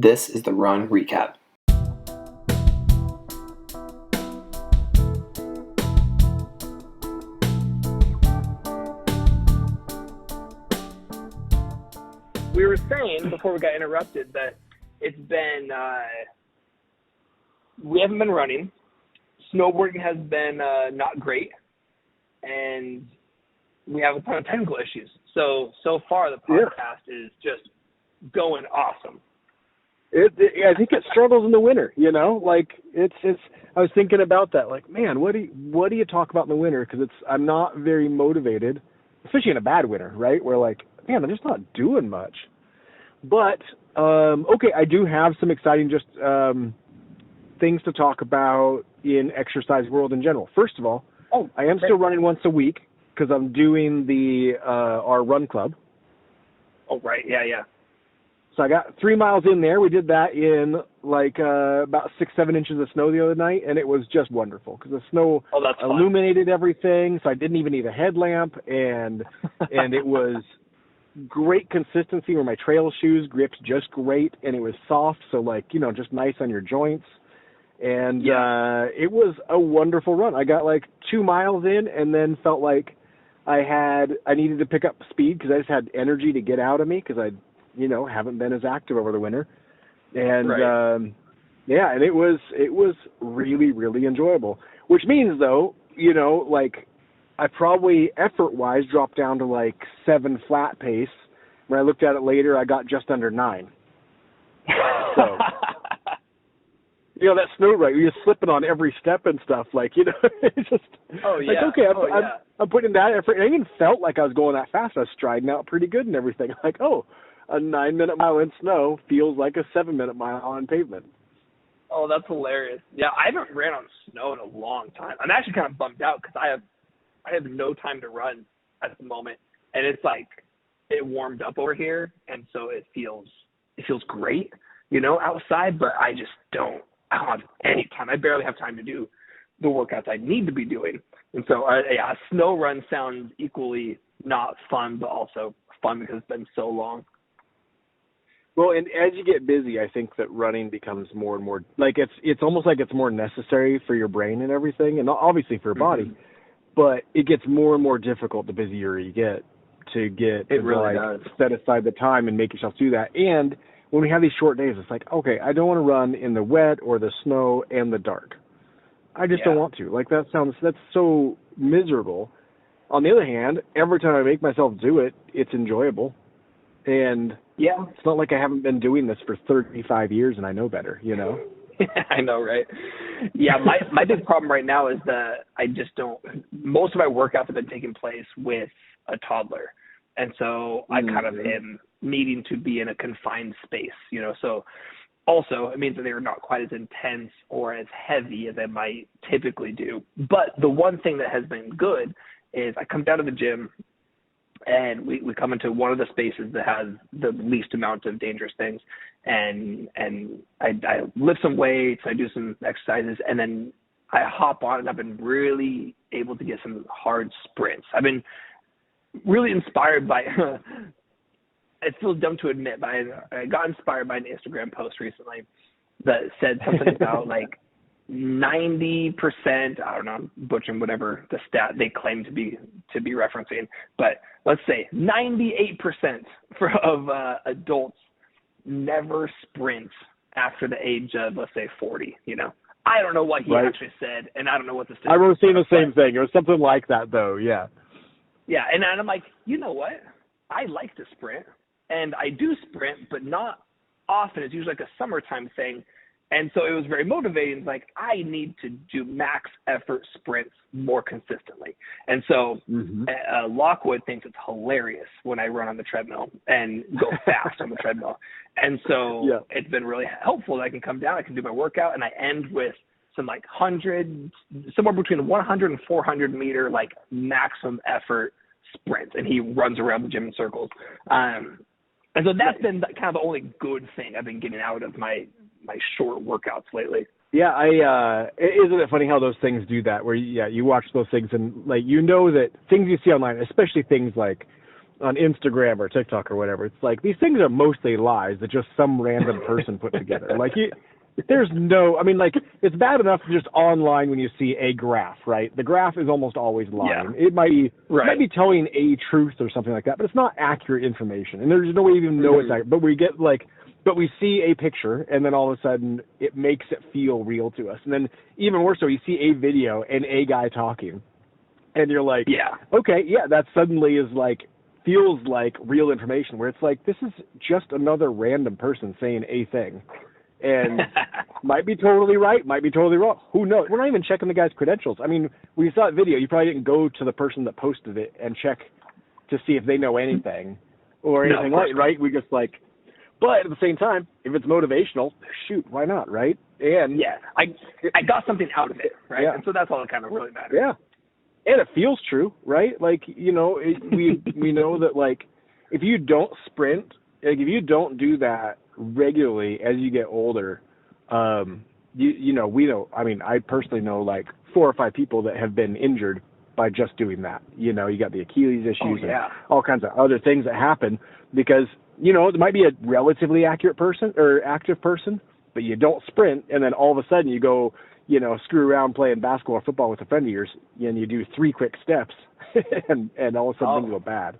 This is the Run Recap. We were saying before we got interrupted that it's been, we haven't been running. Snowboarding has been not great, and we have a ton of technical issues. So far the podcast is just going awesome. I think it struggles in the winter, you know, like it's, I was thinking about that, like, man, what do you talk about in the winter? Cause I'm not very motivated, especially in a bad winter, right? Where like, man, I'm just not doing much, but, okay. I do have some exciting, just, things to talk about in exercise world in general. First of all, I am still running once a week cause I'm doing our run club. Oh, right. Yeah. So I got 3 miles in there. We did that in like about 6-7 inches of snow the other night, and it was just wonderful because the snow illuminated everything. So I didn't even need a headlamp, and it was great consistency where my trail shoes gripped just great, and it was soft, so like, you know, just nice on your joints. And it was a wonderful run. I got like 2 miles in, and then felt like I needed to pick up speed because I just had energy to get out of me because I haven't been as active over the winter. And, and it was really, really enjoyable, which means though, like I probably effort wise dropped down to like 7 flat pace. When I looked at it later, I got just under 9. So, that snow, right? You're slipping on every step and stuff, like, it's just, like, okay, I'm putting that effort. And I even felt like I was going that fast. I was striding out pretty good and everything. Like, a 9-minute mile in snow feels like a 7-minute mile on pavement. Oh, that's hilarious. Yeah, I haven't ran on snow in a long time. I'm actually kind of bummed out because I have no time to run at the moment, and it's like it warmed up over here, and so it feels great, outside. But I don't have any time. I barely have time to do the workouts I need to be doing, and so a snow run sounds equally not fun, but also fun because it's been so long. Well, and as you get busy, I think that running becomes more and more, like it's almost like it's more necessary for your brain and everything, and obviously for your body, but it gets more and more difficult the busier you get to set aside the time and make yourself do that. And when we have these short days, it's like, okay, I don't want to run in the wet or the snow and the dark. I just don't want to. Like that's so miserable. On the other hand, every time I make myself do it, it's enjoyable. And it's not like I haven't been doing this for 35 years and I know better, I know, right? Yeah, my big problem right now is that I just don't. Most of my workouts have been taking place with a toddler, and so I kind of am needing to be in a confined space, So also, it means that they are not quite as intense or as heavy as I might typically do. But the one thing that has been good is I come down to the gym. And we come into one of the spaces that has the least amount of dangerous things, and I lift some weights, I do some exercises, and then I hop on, and I've been really able to get some hard sprints. I've been really inspired by it feels dumb to admit, but I got inspired by an Instagram post recently that said something about like 90%, I don't know, I'm butchering whatever the stat they claim to be referencing, but let's say 98% of adults never sprint after the age of, let's say, 40, I don't know what he actually said, and I don't know what the I was saying the same thing. It was something like that, though, yeah. Yeah, and I'm like, you know what? I like to sprint, and I do sprint, but not often. It's usually like a summertime thing. And so it was very motivating. Like, I need to do max effort sprints more consistently. And so Lockwood thinks it's hilarious when I run on the treadmill and go fast on the treadmill. And so it's been really helpful that I can come down, I can do my workout, and I end with some like 100, somewhere between 100 and 400 meter, like maximum effort sprints. And he runs around the gym in circles. And so that's been kind of the only good thing I've been getting out of my short workouts lately. Yeah, isn't it funny how those things do that? Where you watch those things and like that things you see online, especially things like on Instagram or TikTok or whatever. It's like these things are mostly lies that just some random person put together. Like there's no, I mean, like it's bad enough just online when you see a graph, right? The graph is almost always lying. Yeah. It might be telling a truth or something like that, but it's not accurate information. And there's no way you even know it's accurate. But we see a picture, and then all of a sudden it makes it feel real to us. And then even worse so, you see a video and a guy talking, and you're like, okay, yeah, that suddenly is like, feels like real information, where it's like, this is just another random person saying a thing. And might be totally right, might be totally wrong. Who knows? We're not even checking the guy's credentials. I mean, when you saw that video, you probably didn't go to the person that posted it and check to see if they know anything or anything like, right? We just like, but at the same time, if it's motivational, shoot, why not, right? And I got something out of it, right? Yeah. And so that's all that kind of really matters. Yeah. And it feels true, right? Like, you know, we know that, like, if you don't sprint, like, if you don't do that regularly as you get older, you know, we know, I mean, I personally know, like, 4 or 5 people that have been injured by just doing that. You know, you got the Achilles issues and all kinds of other things that happen because, you know, it might be a relatively accurate person or active person, but you don't sprint, and then all of a sudden you go, you know, screw around playing basketball or football with a friend of yours, and you do 3 quick steps, and all of a sudden things go bad.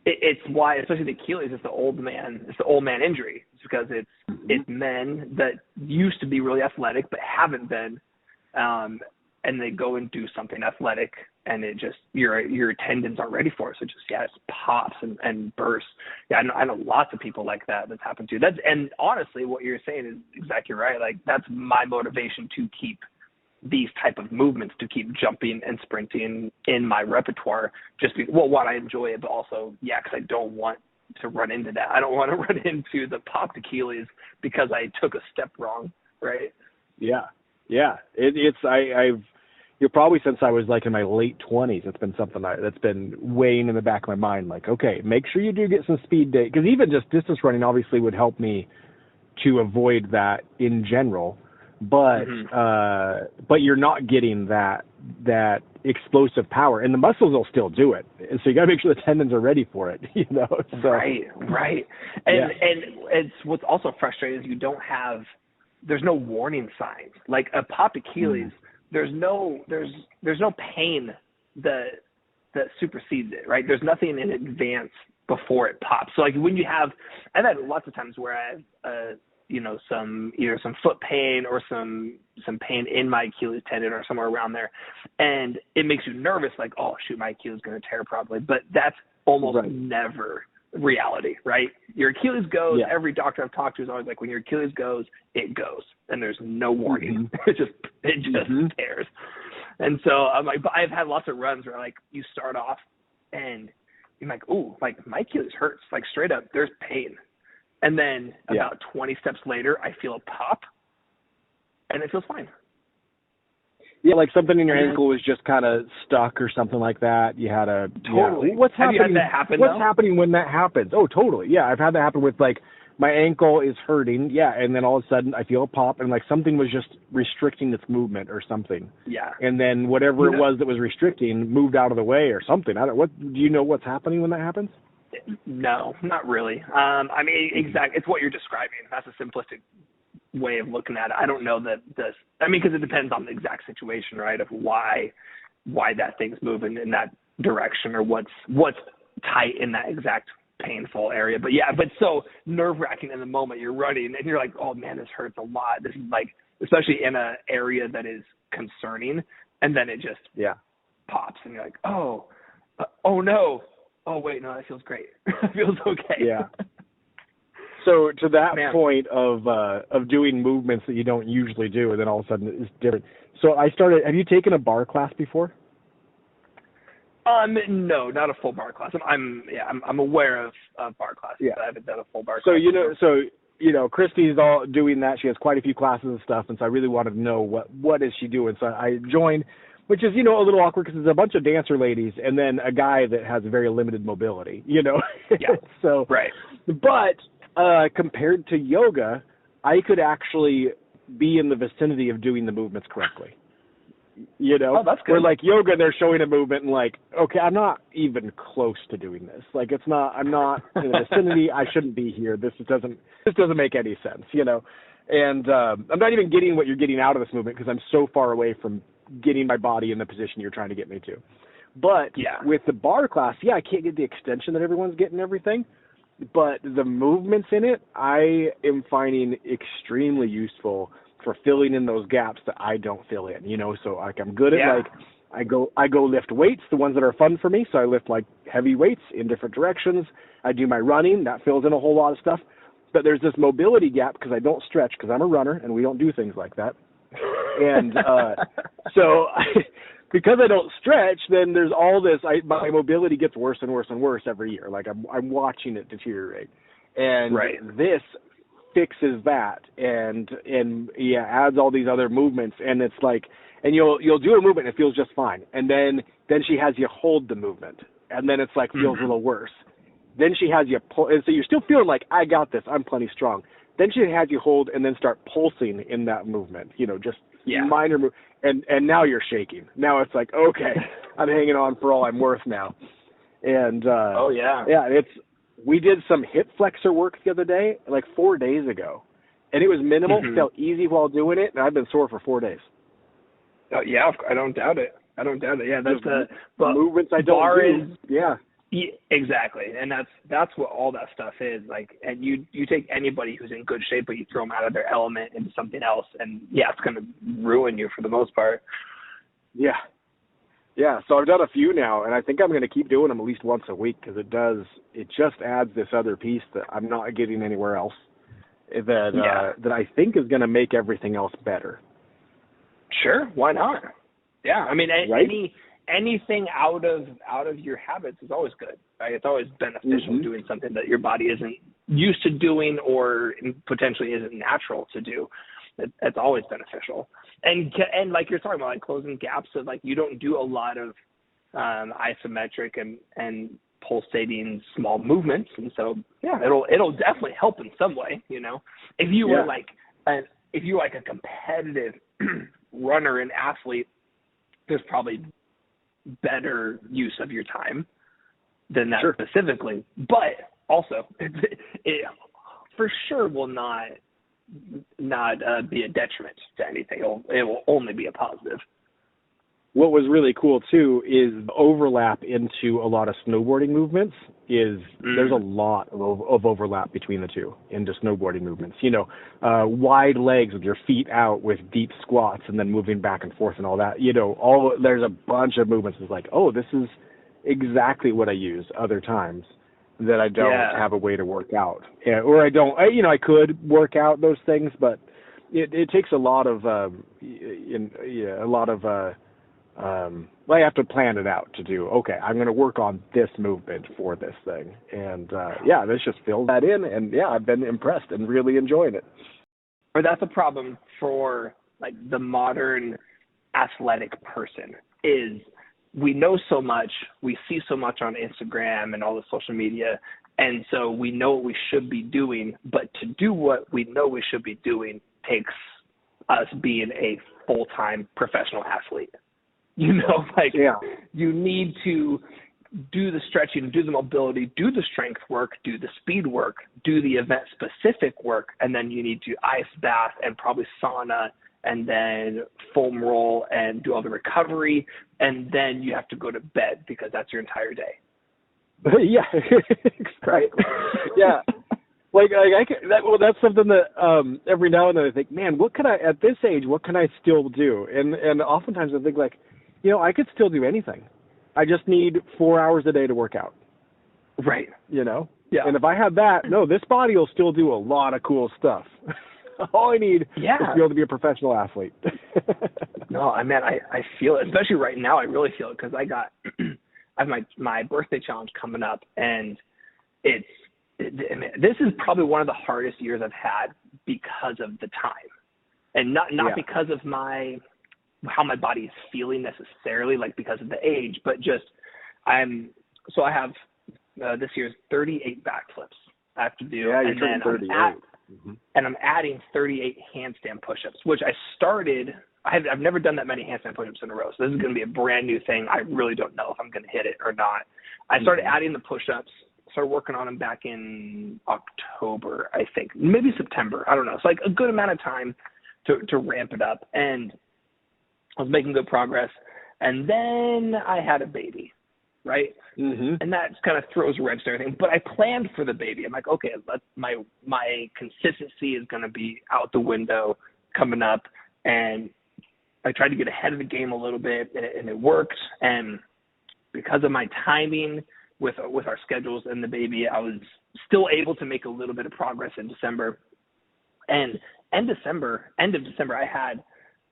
It's why, especially the Achilles, it's the old man injury. It's because it's men that used to be really athletic but haven't been, and they go and do something athletic, and it just your tendons aren't ready for it. So it just pops and bursts. Yeah, I know lots of people like that's happened to. And honestly, what you're saying is exactly right. Like that's my motivation to keep these type of movements, to keep jumping and sprinting in my repertoire. One, I enjoy it, but also because I don't want to run into that. I don't want to run into the popped Achilles because I took a step wrong, right? Yeah. I've probably since I was like in my late 20s, it's been something that's been weighing in the back of my mind. Like, okay, make sure you do get some speed day, because even just distance running obviously would help me to avoid that in general. But but you're not getting that explosive power, and the muscles will still do it. And so you got to make sure the tendons are ready for it. You know, so, right. And it's what's also frustrating is there's no warning signs. Like a popped Achilles, there's no pain that supersedes it, right? There's nothing in advance before it pops. So like when I've had lots of times where I've some foot pain or some pain in my Achilles tendon or somewhere around there, and it makes you nervous, like, oh shoot, my Achilles is going to tear probably. But that's almost never reality, right? Your Achilles goes. Every doctor I've talked to is always like, when your Achilles goes, it goes, and there's no warning. It just tears. And so I'm like, but I've had lots of runs where like you start off and you're like, ooh, like my Achilles hurts, like straight up, there's pain. And then about 20 steps later, I feel a pop, and it feels fine. Yeah, like something in your ankle was just kind of stuck or something like that. You had a totally. What's happening? Have you had that happen? What's happening when that happens? Oh, totally. Yeah, I've had that happen with like my ankle is hurting. Yeah, and then all of a sudden I feel a pop, and like something was just restricting its movement or something. Yeah. And then whatever it was that was restricting moved out of the way or something. Do you know what's happening when that happens? No, not really. I mean, exactly. It's what you're describing. That's a simplistic way of looking at it. I don't know because it depends on the exact situation, right? Of why that thing's moving in that direction, or what's tight in that exact painful area. But it's so nerve-wracking in the moment you're running, and you're like, oh man, this hurts a lot. This is like, especially in an area that is concerning, and then it just pops, and you're like, oh no. Oh, wait, no, that feels great. It feels okay. Yeah. So to that point of doing movements that you don't usually do, and then all of a sudden it's different. So have you taken a bar class before? No, not a full bar class. I'm aware of bar classes. Yeah. But I haven't done a full bar class. So Christy's all doing that. She has quite a few classes and stuff, and so I really wanted to know what is she doing. So I joined, which is, a little awkward because there's a bunch of dancer ladies and then a guy that has very limited mobility, Yeah. So, right. But compared to yoga, I could actually be in the vicinity of doing the movements correctly. You know, oh, that's good. Where like yoga, they're showing a movement and like, okay, I'm not even close to doing this. Like I'm not in the vicinity. I shouldn't be here. This doesn't make any sense, you know. And I'm not even getting what you're getting out of this movement because I'm so far away from getting my body in the position you're trying to get me to. But with the bar class, I can't get the extension that everyone's getting everything. But the movements in it, I am finding extremely useful for filling in those gaps that I don't fill in, you know. So like I'm good at like I go lift weights, the ones that are fun for me. So I lift like heavy weights in different directions. I do my running, that fills in a whole lot of stuff. But there's this mobility gap because I don't stretch because I'm a runner and we don't do things like that. And so because I don't stretch, then there's all this. My mobility gets worse and worse and worse every year. Like I'm watching it deteriorate, and this fixes that, and adds all these other movements, and it's like, and you'll do a movement and it feels just fine, and then she has you hold the movement, and then it's like feels a little worse. Then she has you pull, and so you're still feeling like I got this, I'm plenty strong. Then she has you hold and then start pulsing in that movement, you know, just minor move. And now you're shaking. Now it's like, okay, I'm hanging on for all I'm worth now. And we did some hip flexor work the other day, like 4 days ago, and it was minimal, felt easy while doing it, and I've been sore for 4 days. Yeah, I don't doubt it. Yeah, that's the movements I don't do. Yeah, exactly, and that's what all that stuff is like. And you take anybody who's in good shape, but you throw them out of their element into something else, and it's going to ruin you for the most part. Yeah. So I've done a few now, and I think I'm going to keep doing them at least once a week because it just adds this other piece that I'm not getting anywhere else. That I think is going to make everything else better. Sure, why not? Yeah, I mean, anything out of your habits is always good, right? It's always beneficial doing something that your body isn't used to doing or potentially isn't natural to do. It's always beneficial. And like you're talking about, like closing gaps of like you don't do a lot of isometric and pulsating small movements, and so it'll definitely help in some way. You know, if you were like a competitive runner and athlete, there's probably better use of your time than that specifically, but also it for sure will not be a detriment to anything. It will only be a positive. What was really cool too is the overlap into a lot of snowboarding movements. There's a lot of overlap between the two into snowboarding movements. You know, wide legs with your feet out with deep squats and then moving back and forth and all that. You know, there's a bunch of movements. It's like, oh, this is exactly what I use other times that I don't have a way to work out. Or I don't. I could work out those things, but it takes a lot of I have to plan it out to do, okay, I'm going to work on this movement for this thing. And, this just fills that in. And, I've been impressed and really enjoying it. But that's a problem for, like, the modern athletic person is we know so much, we see so much on Instagram and all the social media, and so we know what we should be doing. But to do what we know we should be doing takes us being a full-time professional athlete. You know, you need to do the stretching, do the mobility, do the strength work, do the speed work, do the event-specific work, and then you need to ice bath and probably sauna and then foam roll and do all the recovery, and then you have to go to bed because that's your entire day. Right. Yeah. That's something that every now and then I think, man, at this age, what can I still do? And oftentimes I think like, I could still do anything. I just need 4 hours a day to work out. Right. Yeah. And if I had that, this body will still do a lot of cool stuff. All I need is to be able to be a professional athlete. No, I mean, I feel it, especially right now. I really feel it because I have my birthday challenge coming up, and this is probably one of the hardest years I've had because of the time, and not because of how my body is feeling necessarily, like because of the age, but just I have this year's 38 backflips I have to do, and then I'm adding 38 handstand push-ups, which I I've never done that many handstand push-ups in a row, so this is going to be a brand new thing. I really don't know if I'm going to hit it or not. I started adding the push-ups, started working on them back in October, I think, maybe September. I don't know. It's like a good amount of time to ramp it up, and I was making good progress. And then I had a baby, right? And that kind of throws a wrench to everything. But I planned for the baby. I'm like, okay, my consistency is going to be out the window coming up, and I tried to get ahead of the game a little bit, and it worked. And because of my timing with our schedules and the baby, I was still able to make a little bit of progress in December. And end of December, I had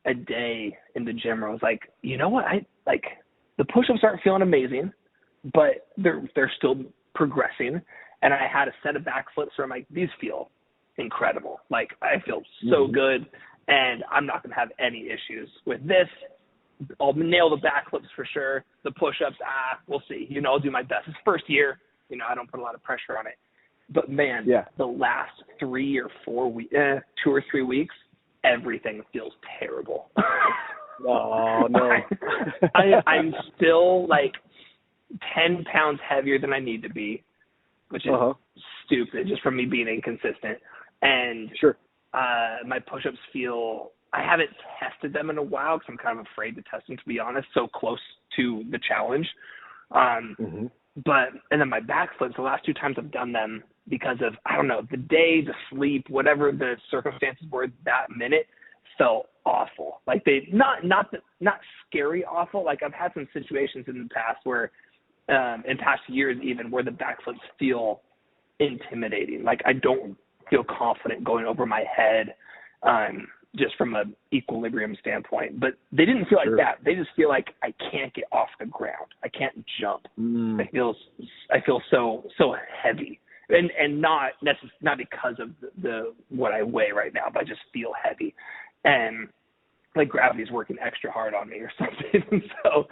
a day in the gym where I was like, you know what? The push-ups aren't feeling amazing, but they're still progressing. And I had a set of back flips where I'm like, these feel incredible. Like, I feel so good, and I'm not going to have any issues with this. I'll nail the back flips for sure. The push-ups, we'll see. I'll do my best. It's first year. I don't put a lot of pressure on it. But, man, the last 3 or 4 weeks, 2 or 3 weeks, everything feels terrible. Oh, no. I'm still, 10 pounds heavier than I need to be, which is stupid just from me being inconsistent. And my push-ups feel – I haven't tested them in a while because I'm kind of afraid to test them, to be honest, so close to the challenge. But – and then my back flips, the last 2 times I've done them because of, I don't know, the day, the sleep, whatever the circumstances were that minute felt awful. Like they – not scary awful. Like I've had some situations in the past where in past years even where the backflips feel intimidating. Like I don't feel confident going over my head just from a equilibrium standpoint. But they didn't feel like that. They just feel like I can't get off the ground. I can't jump. I feel so heavy. And not because of the what I weigh right now, but I just feel heavy. And like gravity is working extra hard on me or something. So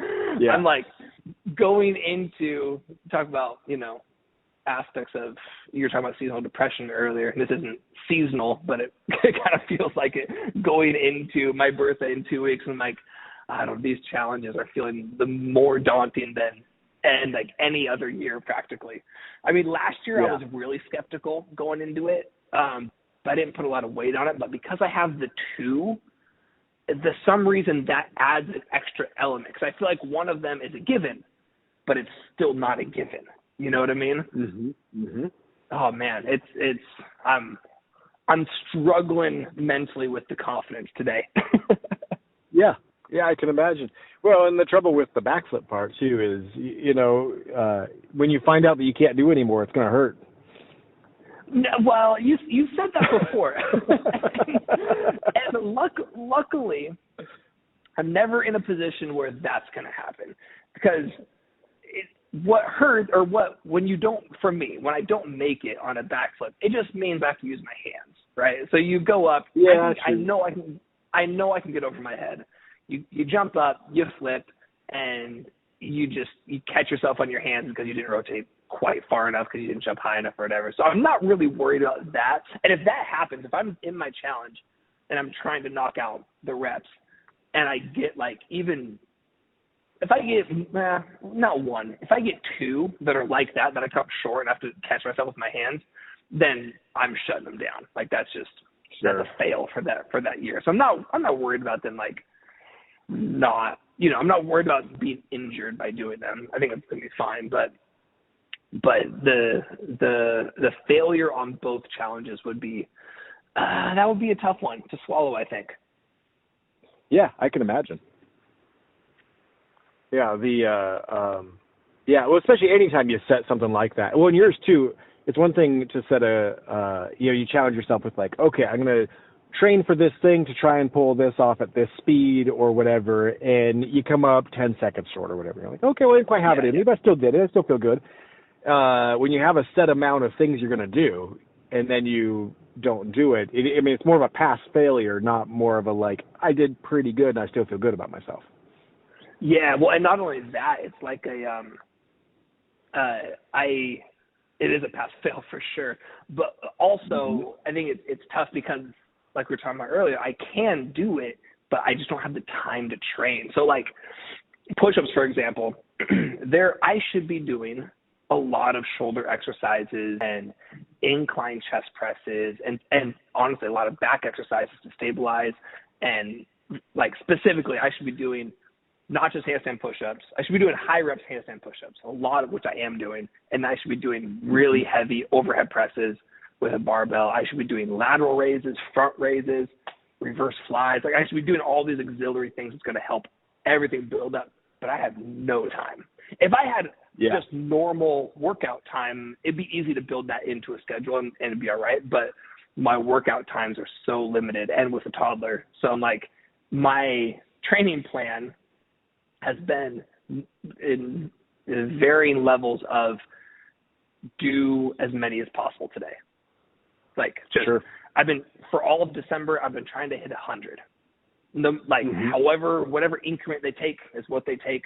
I'm like going into talk about, aspects of, you were talking about seasonal depression earlier. This isn't seasonal, but it kind of feels like it going into my birthday in 2 weeks. And I'm like, I don't know, these challenges are feeling the more daunting than like any other year practically. I mean, last year I was really skeptical going into it. But I didn't put a lot of weight on it, but because I have the two, some reason that adds an extra element. Because I feel like one of them is a given, but it's still not a given. You know what I mean? Oh man, it's I'm struggling mentally with the confidence today. Yeah, I can imagine. Well, and the trouble with the backflip part too is, when you find out that you can't do anymore, it's going to hurt. No, well, you said that before, and luckily, I'm never in a position where that's going to happen because what hurts or when I don't make it on a backflip, it just means I have to use my hands, right? So you go up. Yeah, I know I can get over my head. You jump up, you flip, and you catch yourself on your hands because you didn't rotate quite far enough because you didn't jump high enough or whatever. So I'm not really worried about that. And if that happens, if I'm in my challenge and I'm trying to knock out the reps and I get if I get not one, if I get 2 that are like that I come up short and have to catch myself with my hands, then I'm shutting them down. Like that's a fail for that year. So I'm not worried about them I'm not worried about being injured by doing them. I think it's gonna be fine, but the failure on both challenges would be that would be a tough one to swallow, I think. Yeah, I can imagine. Yeah, well, especially anytime you set something like that. Well, in yours too, it's one thing to set you challenge yourself with okay, I'm going to train for this thing to try and pull this off at this speed or whatever, and you come up 10 seconds short or whatever. You're like, okay, well, I didn't quite have it in me, but I still did it. I still feel good. When you have a set amount of things you're going to do, and then you don't do it, it's more of a past failure, not more of a I did pretty good and I still feel good about myself. Yeah, well, and not only that, it's like it is a pass fail for sure, but also I think it's tough because, like we were talking about earlier, I can do it, but I just don't have the time to train. So like push-ups, for example, I should be doing a lot of shoulder exercises and incline chest presses and honestly a lot of back exercises to stabilize. And like specifically, I should be doing not just handstand push-ups. I should be doing high reps handstand push-ups, a lot of which I am doing. And I should be doing really heavy overhead presses with a barbell. I should be doing lateral raises, front raises, reverse flies. Like I should be doing all these auxiliary things that's going to help everything build up. But I have no time. If I had just normal workout time, it'd be easy to build that into a schedule and it'd be all right. But my workout times are so limited, and with a toddler. So I'm like, my training plan has been in varying levels of do as many as possible today. Like just, for all of December, I've been trying to hit 100. However, whatever increment they take is what they take.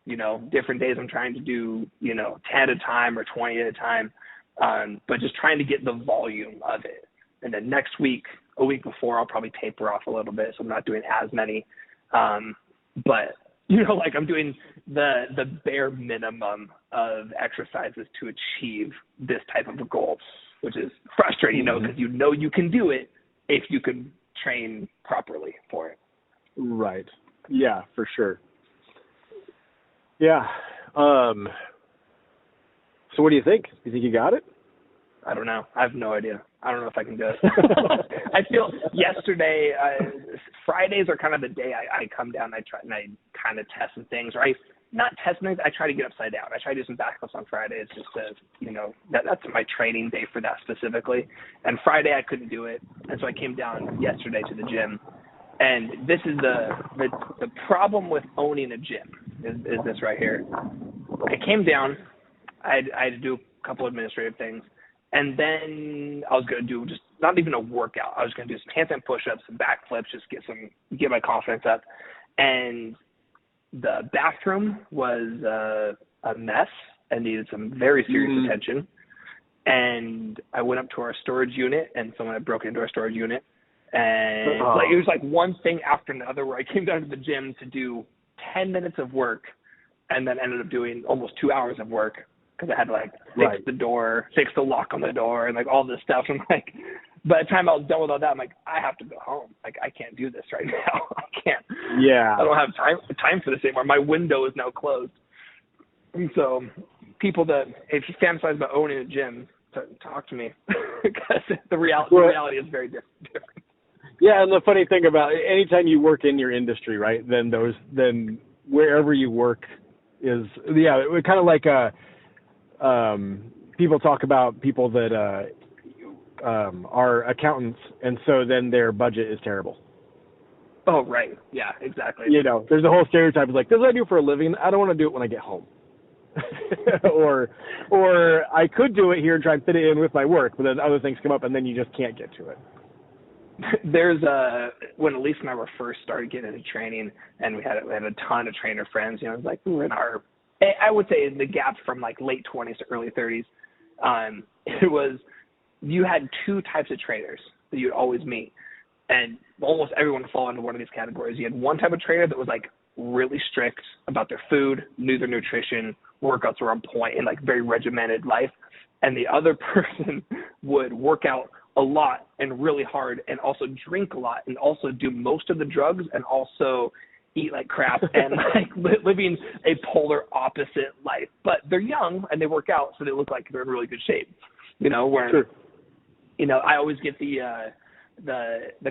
You know, different days I'm trying to do, 10 at a time or 20 at a time, but just trying to get the volume of it. And then next week, a week before, I'll probably taper off a little bit, so I'm not doing as many. But like I'm doing the bare minimum of exercises to achieve this type of a goal, which is frustrating, because you can do it if you can train properly for it. Right. Yeah, for sure. Yeah. So what do you think? You think you got it? I don't know. I have no idea. I don't know if I can do it. I feel yesterday, Fridays are kind of the day I come down and I try and I kind of test some things, right? Not test things. I try to get upside down. I try to do some back lifts on Fridays just to, that's my training day for that specifically. And Friday I couldn't do it. And so I came down yesterday to the gym. And this is the problem with owning a gym is this right here. I came down. I had to do a couple administrative things. And then I was going to do just not even a workout. I was going to do some handstand push-ups, some back flips, just get my confidence up. And the bathroom was a mess and needed some very serious attention. And I went up to our storage unit, and someone had broken into our storage unit. And it was like one thing after another where I came down to the gym to do 10 minutes of work and then ended up doing almost 2 hours of work because I had to fix the door, fix the lock on the door, and all this stuff. And by the time I was done with all that, I'm like, I have to go home. I can't do this right now. I can't. Yeah. I don't have time for this anymore. My window is now closed. And so people that, if you fantasize about owning a gym, talk to me because the reality is very different. Yeah, and the funny thing about it, anytime you work in your industry, right, then wherever you work is, kind of like people talk about people that are accountants, and so then their budget is terrible. Oh, right. Yeah, exactly. There's the whole stereotype is like, this is what I do for a living. I don't want to do it when I get home. or I could do it here and try and fit it in with my work, but then other things come up, and then you just can't get to it. There's when Elise and I were first started getting into training, and we had a ton of trainer friends. We were in our, I would say, the gap from late 20s to early 30s. It was, you had two types of trainers that you'd always meet, and almost everyone would fall into one of these categories. You had one type of trainer that was really strict about their food, knew their nutrition, workouts were on point, and very regimented life. And the other person would work out a lot and really hard and also drink a lot and also do most of the drugs and also eat like crap and living a polar opposite life. But they're young and they work out, so they look like they're in really good shape. Where sure. I always get the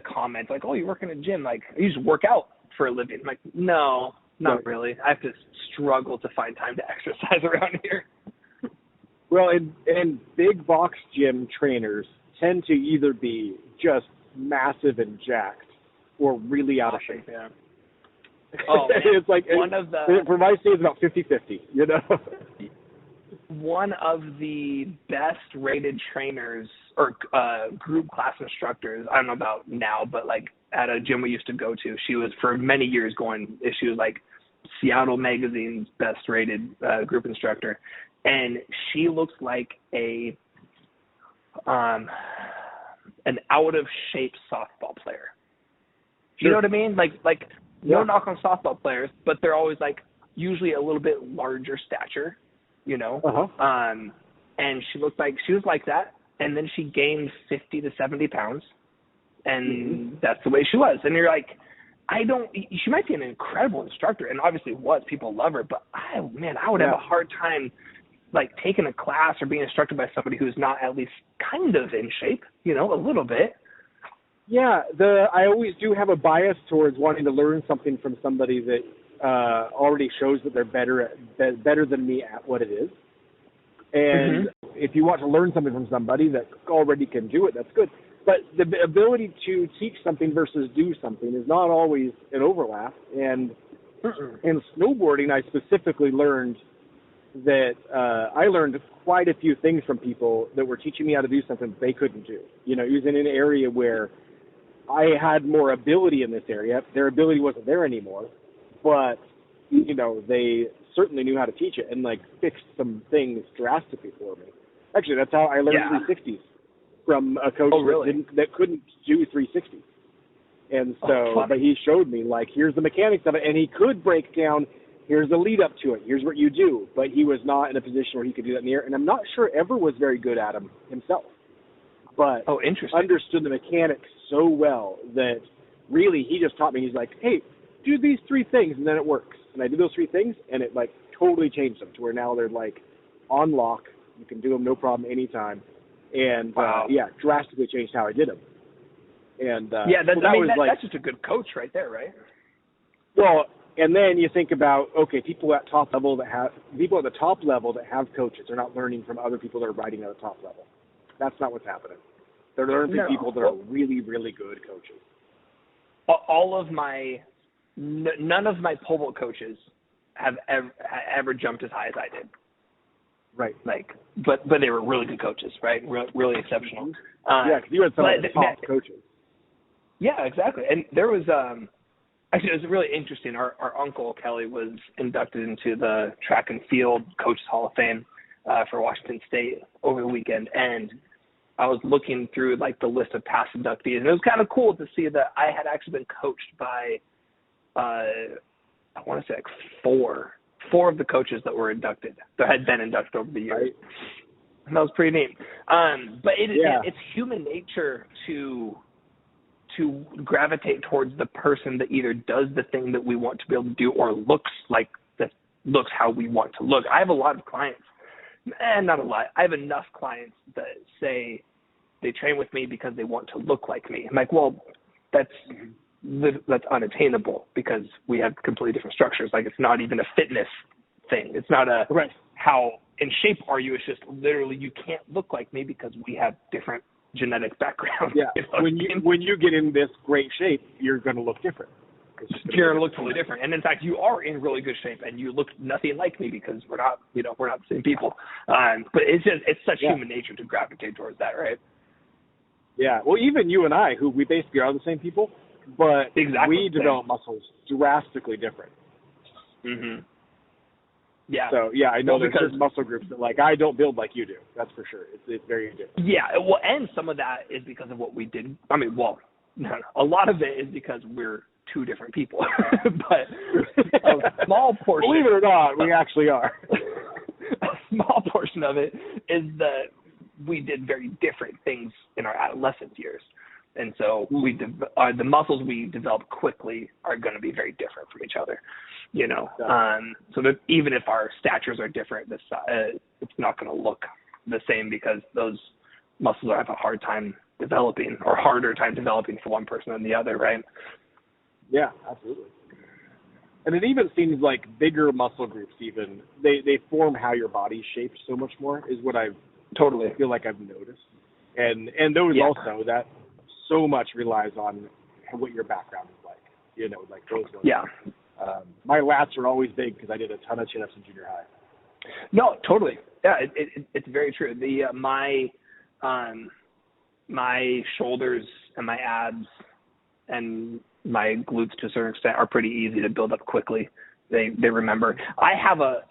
comments oh, you work in a gym, you just work out for a living. I'm like, no, not really. I have to struggle to find time to exercise around here. Well, and big box gym trainers tend to either be just massive and jacked or really out of shape. Yeah. Oh, it's for my state, it's about 50-50, One of the best rated trainers or group class instructors, I don't know about now, but at a gym we used to go to, she was for many years she was Seattle Magazine's best rated group instructor. And she looks like an out of shape softball player. You know what I mean? Like no knock on softball players, but they're always like usually a little bit larger stature, you know. And she looked like she was like that, and then she gained 50 to 70 pounds, and that's the way she was. And you're like, she might be an incredible instructor, and obviously was. People love her, but I would have a hard time like taking a class or being instructed by somebody who's not at least kind of in shape, you know, a little bit. Yeah, I always do have a bias towards wanting to learn something from somebody that already shows that they're better than me at what it is. And if you want to learn something from somebody that already can do it, that's good. But the ability to teach something versus do something is not always an overlap. And in snowboarding, I specifically learned that I learned quite a few things from people that were teaching me how to do something they couldn't do. You know, it was in an area where I had more ability in this area. Their ability wasn't there anymore, but, you know, they certainly knew how to teach it and, like, fixed some things drastically for me. Actually, that's how I learned 360s from a coach that couldn't do 360s. And so, but he showed me, like, here's the mechanics of it, and he could break down, here's the lead up to it, here's what you do, but he was not in a position where he could do that in the air, and I'm not sure ever was very good at them himself. But understood the mechanics so well that really he just taught me, he's like, hey, do these 3 things, and then it works. And I did those 3 things, and it, like, totally changed them to where now they're, like, on lock. You can do them no problem anytime. And, drastically changed how I did them. And that's just a good coach right there, right? Well, and then you think about, okay, people at the top level that have coaches are not learning from other people that are riding at the top level. That's not what's happening. They're learning from people that are really, really good coaches. None of my pole vault coaches have ever jumped as high as I did. Right. Like, but they were really good coaches, right? Really exceptional. Because you had some of the top coaches. Yeah, exactly. And there was actually it was really interesting. Our uncle Kelly was inducted into the Track and Field Coaches Hall of Fame for Washington State over the weekend, and I was looking through like the list of past inductees, and it was kind of cool to see that I had actually been coached by I want to say like four of the coaches that were inducted, that had been inducted over the years. Right. And that was pretty neat. But it's human nature to gravitate towards the person that either does the thing that we want to be able to do or looks how we want to look. I have a lot of clients, not a lot. I have enough clients that say they train with me because they want to look like me. I'm like, well, that's unattainable because we have completely different structures. Like, it's not even a fitness thing. It's not how in shape are you. It's just literally you can't look like me because we have different genetic background. Yeah. When you get in this great shape, you're going to look different. You're going to look totally different. And in fact, you are in really good shape and you look nothing like me because we're not the same people. But it's such human nature to gravitate towards that, right? Yeah. Well, even you and I, who we basically are the same people, but we develop muscles drastically different. Mm-hmm. Yeah. So, yeah, I know there's muscle groups that, like, I don't build like you do. That's for sure. It's very different. Yeah. Well, and some of that is because of what we did. I mean, well, no, a lot of it is because we're two different people. But a small portion. Believe it or not, we actually are. A small portion of it is that we did very different things in our adolescent years. And so the muscles we develop quickly are going to be very different from each other, you know. So that even if our statures are different, it's not going to look the same because those muscles have a hard time developing or harder time developing for one person than the other, right? Yeah, absolutely. And it even seems like bigger muscle groups even, they form how your body's shaped so much more is what I feel like I've noticed. And those also, that so much relies on what your background is like, you know, like those ones. Yeah. My lats are always big because I did a ton of chin-ups in junior high. No, totally. Yeah, it's very true. My shoulders and my abs and my glutes to a certain extent are pretty easy to build up quickly. They remember. I have a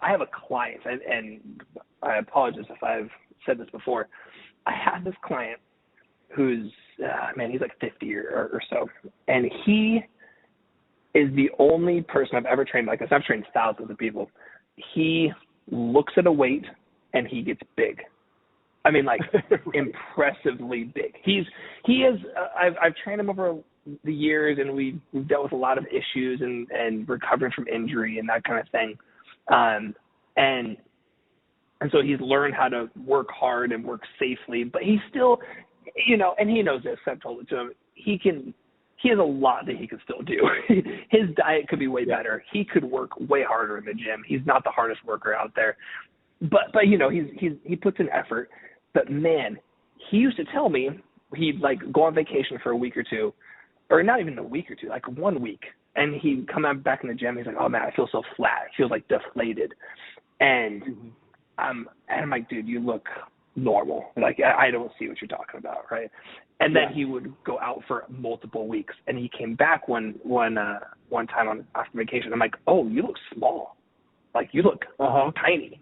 client, and I apologize if I've said this before. I have this client who's he's like 50 or so, and he is the only person I've ever trained like this. I've trained thousands of people. He looks at a weight and he gets big. I mean, like impressively big. He is. I've trained him over the years, and we've dealt with a lot of issues and recovering from injury and that kind of thing. And so he's learned how to work hard and work safely, but he's still, you know, and he knows this. I've told it to him. He has a lot that he can still do. His diet could be way better. He could work way harder in the gym. He's not the hardest worker out there, but you know, he puts in effort. But man, he used to tell me he'd like go on vacation for a week or two, or not even a week or two, like 1 week. And he'd come out back in the gym. He's like, oh man, I feel so flat. It feels like deflated. And I'm like, dude, you look normal. Like, I don't see what you're talking about, right? And then he would go out for multiple weeks. And he came back one time after vacation. I'm like, oh, you look small. Like, you look tiny.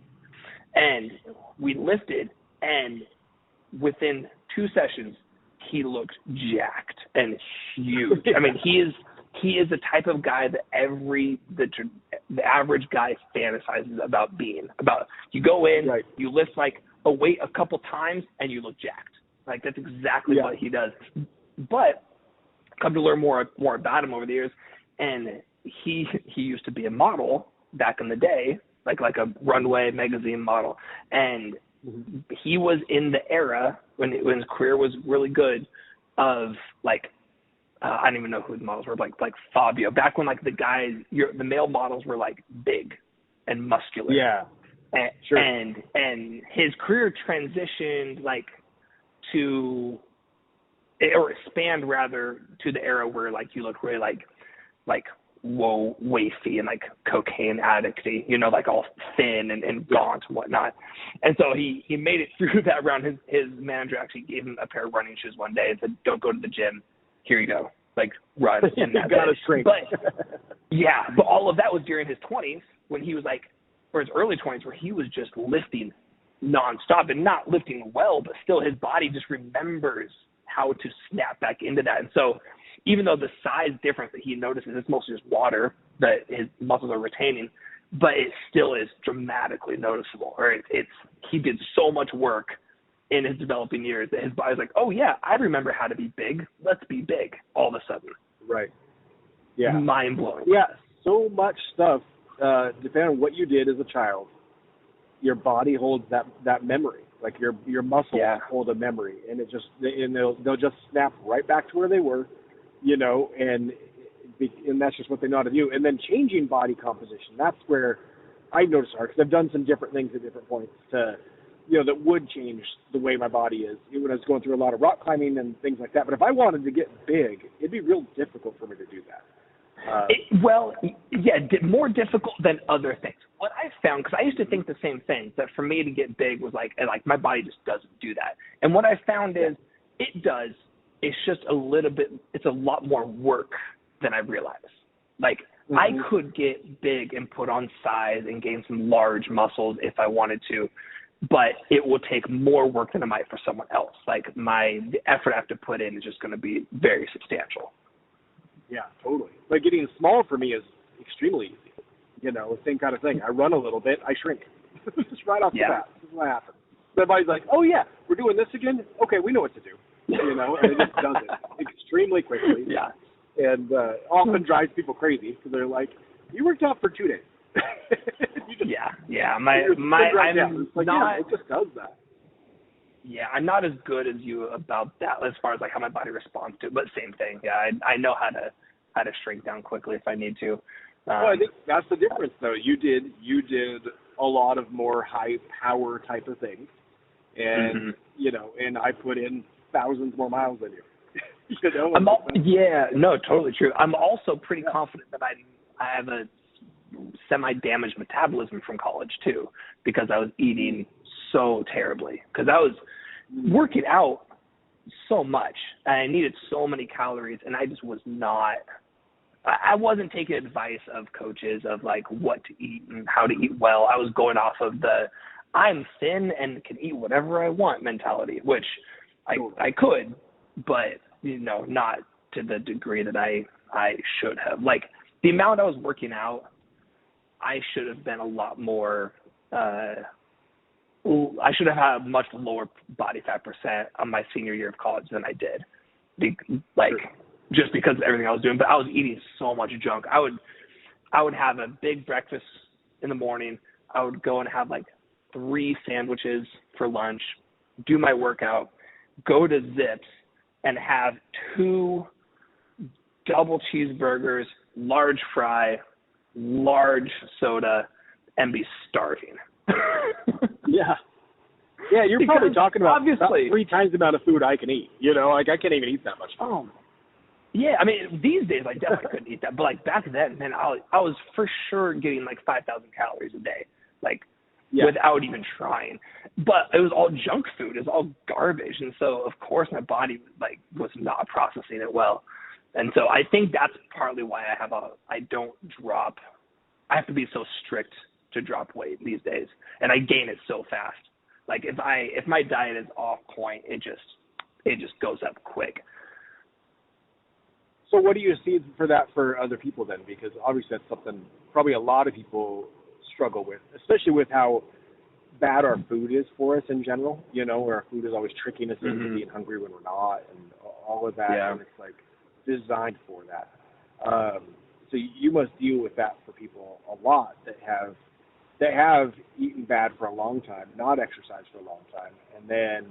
And we lifted, and within 2 sessions, he looked jacked and huge. I mean, he is the type of guy that the average guy fantasizes about being. About, you go in, you lift like a weight a couple times, and you look jacked. Like, that's exactly what he does. But come to learn more about him over the years, and he used to be a model back in the day, like a runway magazine model, and he was in the era when his career was really good of like I don't even know who the models were, like Fabio, back when like the guys, the male models were like big and muscular. Yeah. And his career transitioned like to, or expand rather, to the era where like you look really like whoa, wafy and like cocaine addicty, you know, like all thin and gaunt and whatnot. And so he made it through that round. His manager actually gave him a pair of running shoes one day and said, don't go to the gym. Here you go. Like, run. And you got to shrink. But all of that was during his 20s when he was like, or his early 20s, where he was just lifting nonstop and not lifting well, but still his body just remembers how to snap back into that. And so even though the size difference that he notices, it's mostly just water that his muscles are retaining, but it still is dramatically noticeable. Or he did so much work in his developing years that his body's like, oh yeah, I remember how to be big. Let's be big all of a sudden. Right. Yeah. Mind blowing. Yeah. So much stuff, depending on what you did as a child, your body holds that memory. Like your muscles hold a memory, and they'll just snap right back to where they were, you know, and that's just what they know how to do. And then changing body composition, that's where I noticed because I've done some different things at different points to, you know, that would change the way my body is when I was going through a lot of rock climbing and things like that. But if I wanted to get big, it'd be real difficult for me to do that. More difficult than other things. What I found, because I used to think the same thing, that for me to get big was like my body just doesn't do that. And what I found is it does. It's just it's a lot more work than I realized. Like, I could get big and put on size and gain some large muscles if I wanted to, but it will take more work than it might for someone else. Like, the effort I have to put in is just going to be very substantial. Yeah, totally. Like, getting small for me is extremely easy. You know, same kind of thing. I run a little bit, I shrink. Just right off the bat. This is what happens. Everybody's like, oh yeah, we're doing this again? Okay, we know what to do. You know, and it just does it extremely quickly. Yeah. And often drives people crazy because they're like, you worked out for 2 days. It just does that. Yeah, I'm not as good as you about that as far as like how my body responds to it, but same thing. Yeah, I know how to shrink down quickly if I need to. Well, I think that's the difference, though. You did a lot of more high power type of things, and you know, and I put in thousands more miles than you. You know, totally true. I'm also pretty confident that I have a semi-damaged metabolism from college too, because I was eating so terribly, because I was working out so much and I needed so many calories, and I just I wasn't taking advice of coaches of like what to eat and how to eat well. I was going off of the I'm thin and can eat whatever I want mentality, which I could, but you know, not to the degree that I should have. Like, the amount I was working out, I should have been a lot more. I should have had a much lower body fat percent on my senior year of college than I did, just because of everything I was doing. But I was eating so much junk. I would have a big breakfast in the morning. I would go and have like 3 sandwiches for lunch, do my workout, go to Zips, and have 2 double cheeseburgers, large fry, large soda, and be starving. Yeah, you're probably talking about 3 times the amount of food I can eat. Like I can't even eat that much food. Yeah, I mean, these days I definitely couldn't eat that, but like back then, man, I was for sure getting like 5,000 calories a day, without even trying. But it was all junk food, it was all garbage, and so of course my body was not processing it well, and so I think that's partly why I don't drop. I have to be so strict to drop weight these days, and I gain it so fast. Like if my diet is off point, it just goes up quick. So what do you see for that for other people then? Because obviously that's something probably a lot of people struggle with, especially with how bad our food is for us in general, where our food is always tricking us into being hungry when we're not, and all of that, and it's like designed for that. So you must deal with that for people a lot that have eaten bad for a long time, not exercised for a long time, and then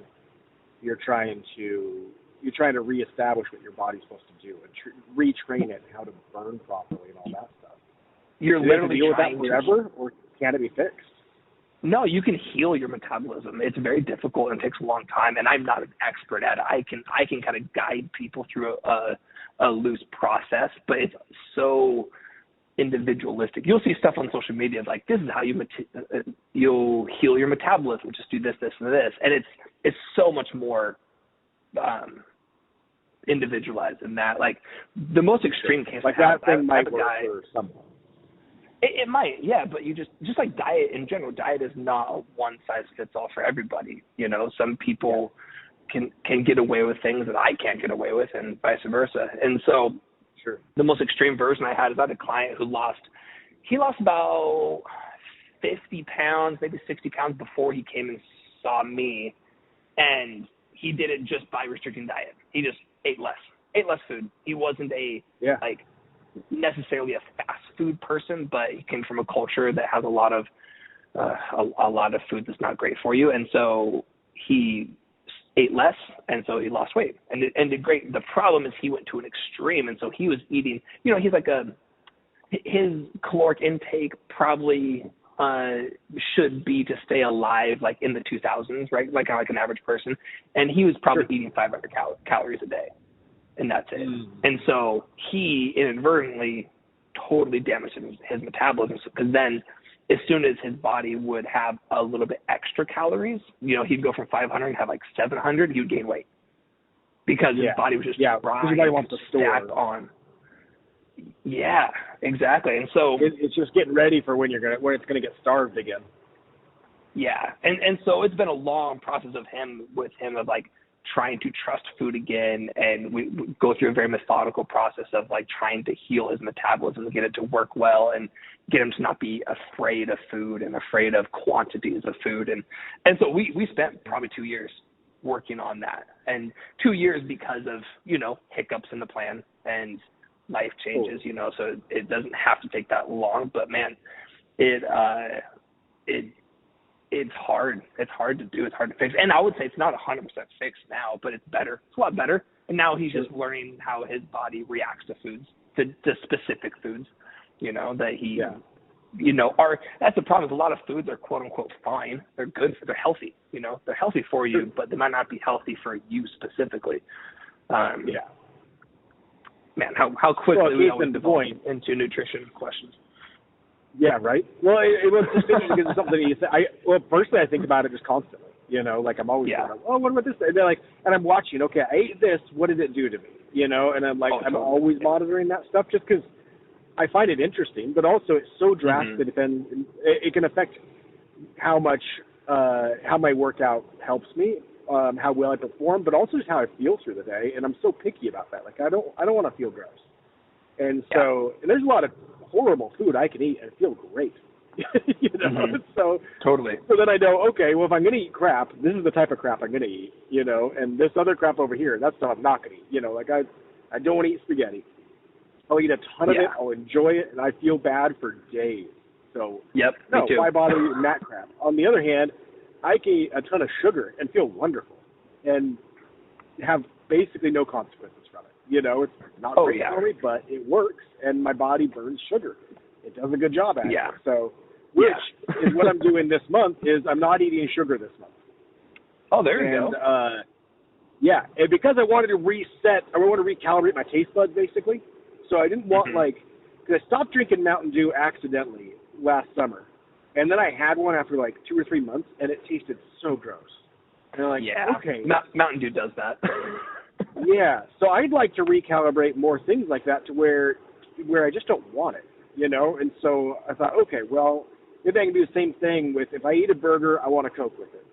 you're trying to reestablish what your body's supposed to do and retrain it and how to burn properly and all that stuff. You're literally deal with that forever, or can it be fixed? No, you can heal your metabolism. It's very difficult and takes a long time, and I'm not an expert at it. I can kind of guide people through a loose process, but it's so individualistic. You'll see stuff on social media like, this is how you'll heal your metabolism. Just do this, this, and this, and it's so much more individualized than that. Like the most extreme case, like that thing might work for someone. It might, yeah, but you just like diet in general. Diet is not a one size fits all for everybody. Some people can get away with things that I can't get away with, and vice versa. And so, the most extreme version I had is I had a client who lost about 50 pounds, maybe 60 pounds before he came and saw me, and he did it just by restricting diet. He just ate less food. He wasn't necessarily a fast food person, but he came from a culture that has a lot of food that's not great for you, and so he ate less, and so he lost weight and did great. The problem is he went to an extreme, and so he was eating. He's like his caloric intake probably should be to stay alive like in the 2000s, right? Like an average person, and he was probably eating 500 calories a day. And that's it. And so he inadvertently totally damaged his metabolism, because then as soon as his body would have a little bit extra calories, he'd go from 500 and have like 700, he would gain weight. Because his body was just trying to stack on. Yeah, exactly. And so it's just getting ready for when it's gonna get starved again. Yeah. And so it's been a long process of him like trying to trust food again, and we go through a very methodical process of like trying to heal his metabolism and get it to work well, and get him to not be afraid of food and afraid of quantities of food. And so we spent probably 2 years working on that, and 2 years because of, hiccups in the plan and life changes, so it doesn't have to take that long, but man, it's hard. It's hard to do. It's hard to fix. And I would say it's not 100% fixed now, but it's better. It's a lot better. And now he's just learning how his body reacts to foods, to specific foods, that he, that's the problem. Is a lot of foods are quote unquote fine. They're good. They're healthy. They're healthy for you, but they might not be healthy for you specifically. Man, how quickly we always devolve into nutrition questions. Yeah, right. Well, it was just interesting because it's something you say. Personally, I think about it just constantly. Like I'm always going, what about this? And they're like, and I'm watching. Okay, I ate this. What did it do to me? And I'm like, I'm always monitoring that stuff just because I find it interesting. But also, it's so drastic. It can affect how my workout helps me, how well I perform, but also just how I feel through the day. And I'm so picky about that. Like I don't want to feel gross. And so, and there's a lot of horrible food I can eat and feel great. You know, so totally. So then I know, okay, well, if I'm going to eat crap, this is the type of crap I'm going to eat, you know, and this other crap over here, that's stuff I'm not going to eat. You know, like I don't want to eat spaghetti. I'll eat a ton of it. I'll enjoy it, and I feel bad for days. So me too. Why bother eating that crap? On the other hand, I can eat a ton of sugar and feel wonderful, and have basically no consequences from it. You know, it's not great for me, but it works, and my body burns sugar. It does a good job at it. So, which is what I'm doing this month, is I'm not eating sugar this month. Oh, there you go. And because I wanted to reset, I wanted to recalibrate my taste buds, basically. So I didn't want, because I stopped drinking Mountain Dew accidentally last summer. And then I had one after 2 or 3 months, and it tasted so gross. And I'm like, okay. Mountain Dew does that. So I'd like to recalibrate more things like that to where I just don't want it, you know? And so I thought, okay, well, maybe I can do the same thing with, if I eat a burger, I want a Coke with it.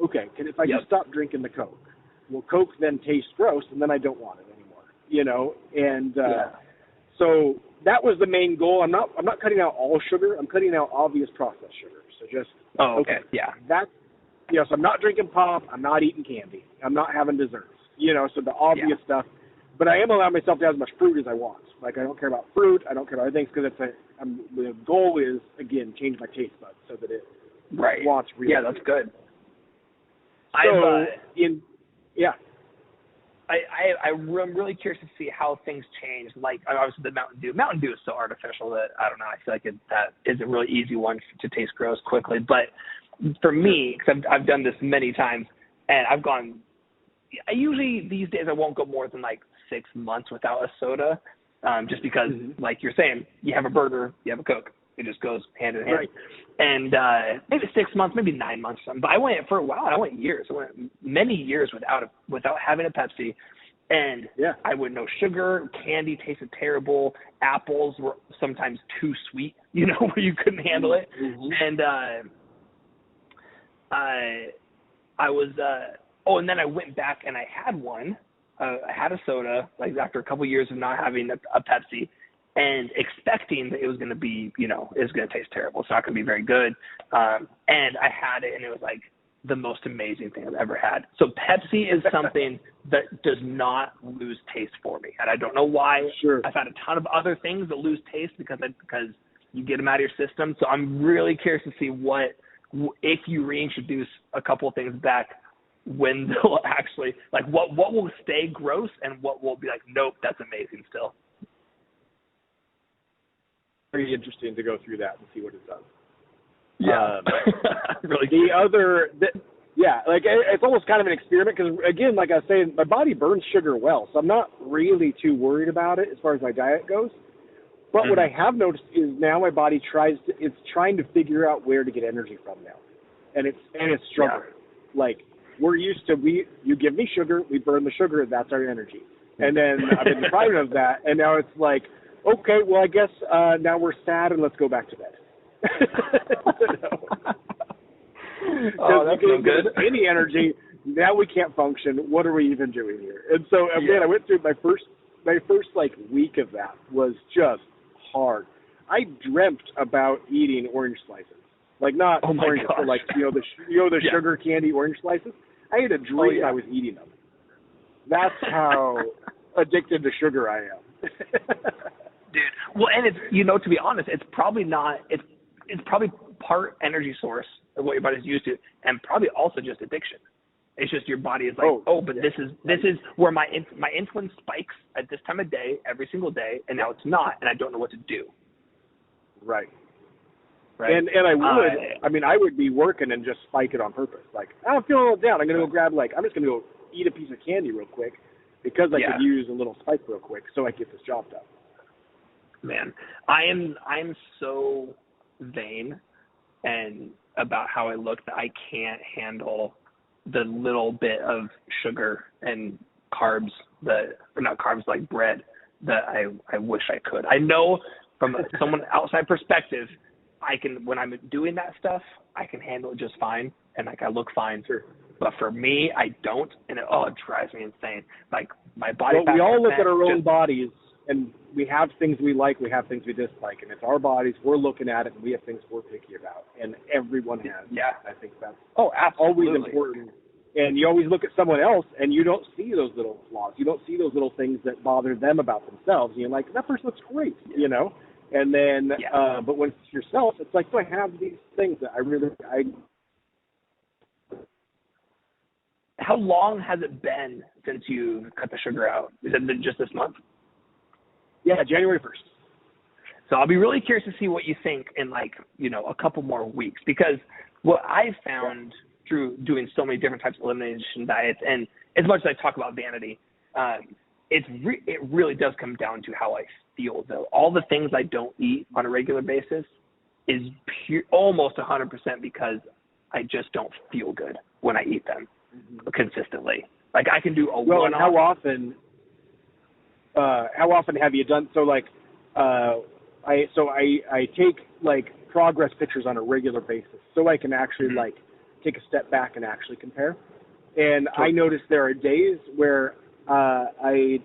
Okay, if I just stop drinking the Coke? Well, Coke then tastes gross, and then I don't want it anymore, you know? And so that was the main goal. I'm not cutting out all sugar. I'm cutting out obvious processed sugar. So just that's so I'm not drinking pop. I'm not eating candy. I'm not having desserts. You know, so the obvious stuff. But I am allowing myself to have as much fruit as I want. Like I don't care about fruit. I don't care about other things because the goal is again change my taste buds so that it wants real. Yeah, that's good. I'm really curious to see how things change. Like obviously the Mountain Dew. Mountain Dew is so artificial that I don't know. I feel like that is a really easy one to taste gross quickly. But for me, because I've done this many times, and I've gone. I usually these days I won't go more than 6 months without a soda, just because like you're saying, you have a burger, you have a Coke. It just goes hand in hand. Right. And maybe 6 months, maybe 9 months. But I went for a while. I went years. I went many years without having a Pepsi. And I would no sugar. Candy tasted terrible. Apples were sometimes too sweet, you know, where you couldn't handle it. And I was and then I went back and I had one. I had a soda after a couple of years of not having a Pepsi. And expecting that it was going to be, you know, it was going to taste terrible. It's not going to be very good. And I had it, and it was the most amazing thing I've ever had. So Pepsi is something that does not lose taste for me. And I don't know why. Sure. I've had a ton of other things that lose taste because you get them out of your system. So I'm really curious to see if you reintroduce a couple of things back, when they'll actually, what will stay gross and what will be nope, that's amazing still. Very interesting to go through that and see what it does. Really. It's almost kind of an experiment because, again, like I was saying, my body burns sugar well, so I'm not really too worried about it as far as my diet goes. But what I have noticed is now my body it's trying to figure out where to get energy from now, and it's struggling. We're used to you give me sugar, we burn the sugar, that's our energy, and then I've been deprived of that, and now it's okay, well, I guess now we're sad and let's go back to bed. That's no good. Any energy, now we can't function. What are we even doing here? And so, again, I went through my first week of that was just hard. I dreamt about eating orange slices. Not orange, but the sugar candy orange slices. I had a dream I was eating them. That's how addicted to sugar I am. Dude, well, and it's, to be honest, it's probably not, it's probably part energy source of what your body's used to, and probably also just addiction. It's just your body is but this is where my insulin spikes at this time of day, every single day, and now it's not, and I don't know what to do. Right. And I would be working and just spike it on purpose. I'm feeling a little down. I'm going to go grab, I'm just going to go eat a piece of candy real quick because I could use a little spike real quick so I get this job done. Man, I'm so vain and about how I look that I can't handle the little bit of sugar and carbs not carbs, like bread, that I wish I could. I know from someone outside perspective, when I'm doing that stuff, I can handle it just fine and I look fine. Sure. But for me, I don't, and it drives me insane. My body. Well, we all look at our own bodies. and we have things we like, we have things we dislike, and it's our bodies. We're looking at it, and we have things we're picky about, and everyone has. Yeah. I think that's absolutely. always important. And you always look at someone else, and you don't see those little flaws. You don't see those little things that bother them about themselves. And you're like, that person looks great, you know. And then, but when it's yourself, it's like, do I have these things that I. How long has it been since you cut the sugar out? Is it just this month? Yeah, January 1st. So I'll be really curious to see what you think in like, you know, a couple more weeks, because what I found through doing so many different types of elimination diets, and as much as I talk about vanity, it really does come down to how I feel, though. All the things I don't eat on a regular basis is almost 100% because I just don't feel good when I eat them consistently. Like I can do a well, and how often have you done so? Like, I take like progress pictures on a regular basis, so I can actually like take a step back and actually compare. And I notice there are days where I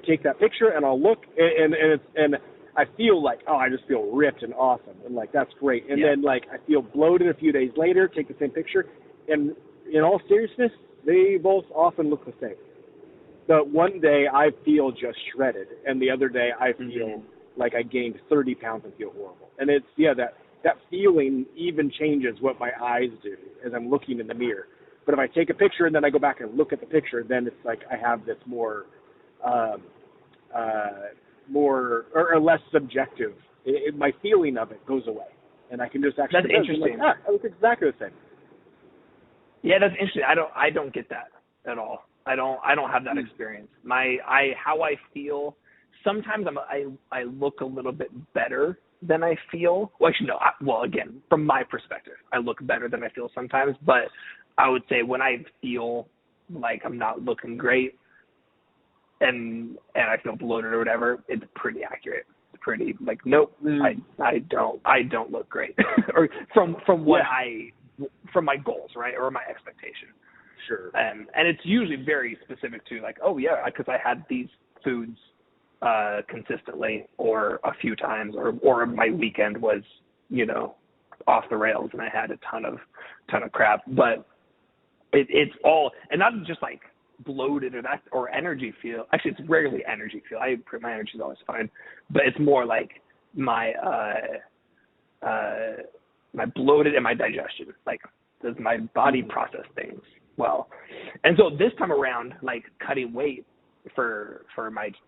take that picture and I'll look and I feel like, oh, I just feel ripped and awesome, and like that's great. And then like I feel bloated a few days later, take the same picture, and in all seriousness, they both often look the same. But one day I feel just shredded, and the other day I feel like I gained 30 pounds and feel horrible. And it's that feeling even changes what my eyes do as I'm looking in the mirror. But if I take a picture and then I go back and look at the picture, then it's like I have this more less subjective. My feeling of it goes away, and I can just actually. That's interesting. Like, I look exactly the same. Yeah, that's interesting. I don't get that at all. I don't have that experience. How I feel. Sometimes I look a little bit better than I feel. Well, actually, no. Well, again, from my perspective, I look better than I feel sometimes. But I would say when I feel like I'm not looking great and I feel bloated or whatever, it's pretty accurate. It's pretty like, nope, I don't look great, or from what from my goals, right, or my expectation. Sure. And it's usually very specific to like, oh yeah, because I had these foods consistently or a few times, or my weekend was, you know, off the rails and I had a ton of crap. But it's all, and not just like bloated or energy feel. Actually, it's rarely energy feel. My energy is always fine, but it's more like my bloated and my digestion. Like, does my body process things well? And so this time around, like cutting weight for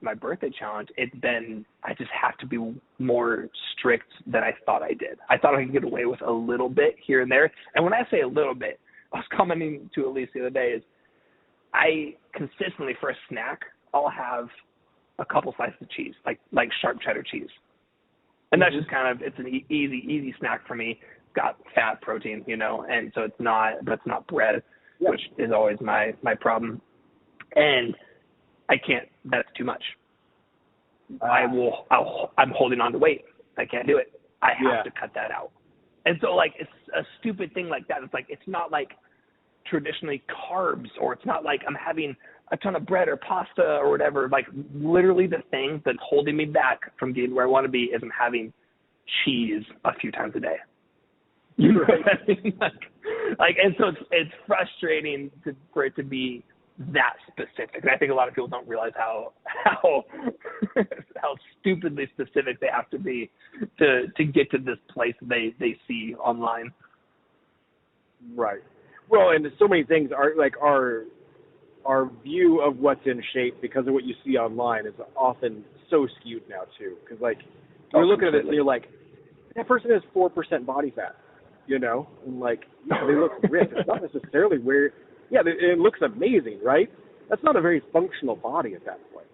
my birthday challenge, it's been, I just have to be more strict than I thought I did. I thought I could get away with a little bit here and there. And when I say a little bit, I was commenting to Elise the other day, is I consistently, for a snack, I'll have a couple slices of cheese, like sharp cheddar cheese. And that's just kind of, it's an easy snack for me. It's got fat, protein, you know, and so it's not bread, which is always my problem. And I can't, that's too much. I'm holding on to weight. I can't do it. I have to cut that out. And so like, it's a stupid thing like that. It's like, it's not like traditionally carbs, or it's not like I'm having a ton of bread or pasta or whatever. Like literally the thing that's holding me back from getting where I want to be is I'm having cheese a few times a day. You know what I mean? Like, and so it's frustrating for it to be that specific. And I think a lot of people don't realize how stupidly specific they have to be to get to this place they see online. Right. Well, and so many things are like our view of what's in shape because of what you see online is often so skewed now too. Because like you're looking at it and you're like, that person has 4% body fat, you know, and like they look ripped. It's not necessarily where. Yeah, it looks amazing, right? That's not a very functional body at that point.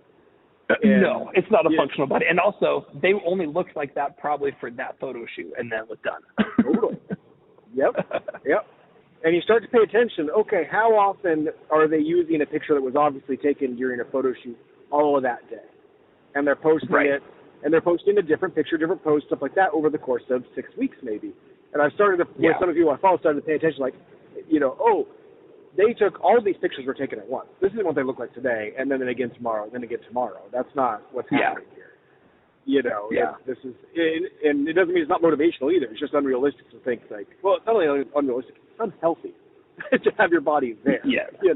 No, it's not a functional body. And also, they only looked like that probably for that photo shoot, and then it was done. Totally. Yep. And you start to pay attention, okay, how often are they using a picture that was obviously taken during a photo shoot all of that day? And they're posting it, and they're posting a different picture, different post, stuff like that over the course of 6 weeks maybe. And I've started to, with some of you I follow, started to pay attention, like, you know, they took all these pictures were taken at once. This is what they look like today, and then again tomorrow, and then again tomorrow. That's not what's happening here. Yeah. This is, and it doesn't mean it's not motivational either. It's just unrealistic to think like, well, it's not only unrealistic, it's unhealthy to have your body there,